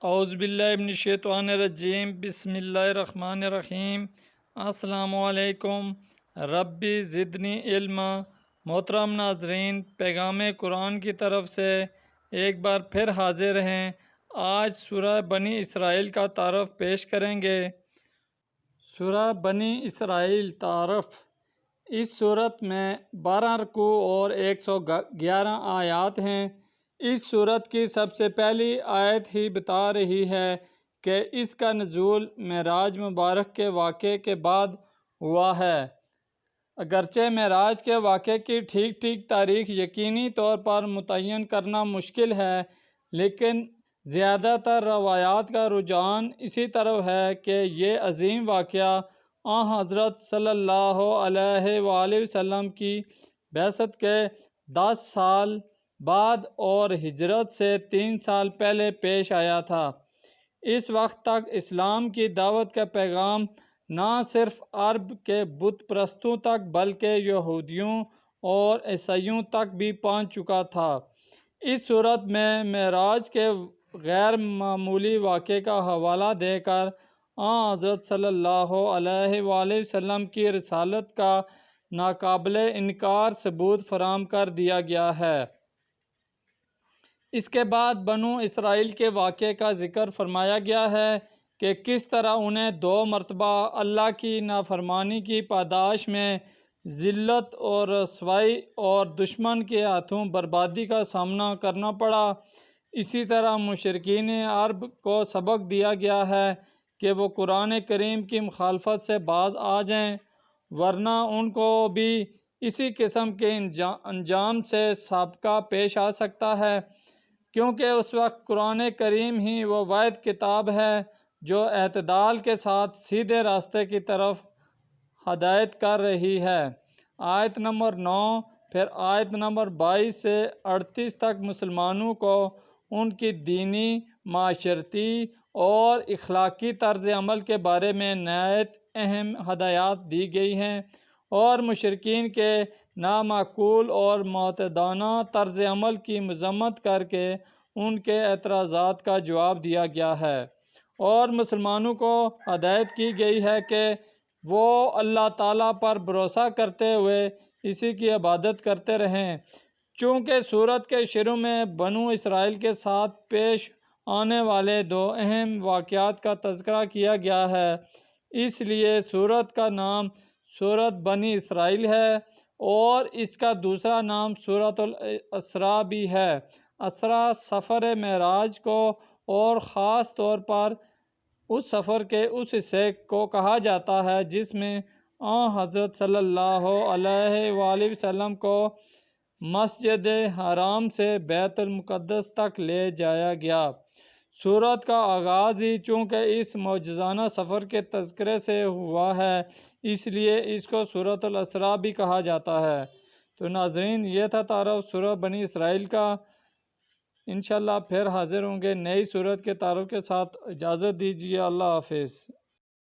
اعوذ باللہ من الشیطان الرجیم، بسم اللہ الرحمن الرحیم۔ السلام علیکم، ربی زدنی علما۔ محترم ناظرین، پیغام قرآن کی طرف سے ایک بار پھر حاضر ہیں۔ آج سورہ بنی اسرائیل کا تعارف پیش کریں گے۔ سورہ بنی اسرائیل تعارف۔ اس صورت میں 12 رکوع اور 111 آیات ہیں۔ اس صورت کی سب سے پہلی آیت ہی بتا رہی ہے کہ اس کا نزول معراج مبارک کے واقعے کے بعد ہوا ہے۔ اگرچہ معراج کے واقعے کی ٹھیک تاریخ یقینی طور پر متعین کرنا مشکل ہے، لیکن زیادہ تر روایات کا رجحان اسی طرف ہے کہ یہ عظیم واقعہ حضرت صلی اللہ علیہ وآلہ وسلم کی بعثت کے 10 سال بعد اور ہجرت سے 3 سال پہلے پیش آیا تھا۔ اس وقت تک اسلام کی دعوت کا پیغام نہ صرف عرب کے بت پرستوں تک بلکہ یہودیوں اور عیسائیوں تک بھی پہنچ چکا تھا۔ اس صورت میں معراج کے غیر معمولی واقعے کا حوالہ دے کر حضرت صلی اللہ علیہ وآلہ وسلم کی رسالت کا ناقابل انکار ثبوت فراہم کر دیا گیا ہے۔ اس کے بعد بنو اسرائیل کے واقعے کا ذکر فرمایا گیا ہے کہ کس طرح انہیں 2 مرتبہ اللہ کی نافرمانی کی پاداش میں ذلت اور رسوائی اور دشمن کے ہاتھوں بربادی کا سامنا کرنا پڑا۔ اسی طرح مشرکین عرب کو سبق دیا گیا ہے کہ وہ قرآن کریم کی مخالفت سے باز آ جائیں، ورنہ ان کو بھی اسی قسم کے انجام سے سابقہ پیش آ سکتا ہے، کیونکہ اس وقت قرآن کریم ہی وہ واحد کتاب ہے جو اعتدال کے ساتھ سیدھے راستے کی طرف ہدایت کر رہی ہے۔ آیت نمبر 9 پھر آیت نمبر 22 سے 38 تک مسلمانوں کو ان کی دینی، معاشرتی اور اخلاقی طرز عمل کے بارے میں نہایت اہم ہدایات دی گئی ہیں، اور مشرکین کے نامعقول اور معتادانہ طرز عمل کی مذمت کر کے ان کے اعتراضات کا جواب دیا گیا ہے، اور مسلمانوں کو ہدایت کی گئی ہے کہ وہ اللہ تعالیٰ پر بھروسہ کرتے ہوئے اسی کی عبادت کرتے رہیں۔ چونکہ سورت کے شروع میں بنو اسرائیل کے ساتھ پیش آنے والے 2 اہم واقعات کا تذکرہ کیا گیا ہے، اس لیے سورت کا نام سورت بنی اسرائیل ہے، اور اس کا دوسرا نام سورۃ الاسراء بھی ہے۔ اسراء سفر معراج کو اور خاص طور پر اس سفر کے اس حصے کو کہا جاتا ہے جس میں حضرت صلی اللہ علیہ وآلہ وسلم کو مسجد حرام سے بیت المقدس تک لے جایا گیا۔ سورت کا آغاز ہی چونکہ اس معجزانہ سفر کے تذکرے سے ہوا ہے، اس لیے اس کو سورۃ الاسراء بھی کہا جاتا ہے۔ تو ناظرین، یہ تھا تعارف سورہ بنی اسرائیل کا۔ انشاءاللہ پھر حاضر ہوں گے نئی سورت کے تعارف کے ساتھ۔ اجازت دیجیے، اللہ حافظ۔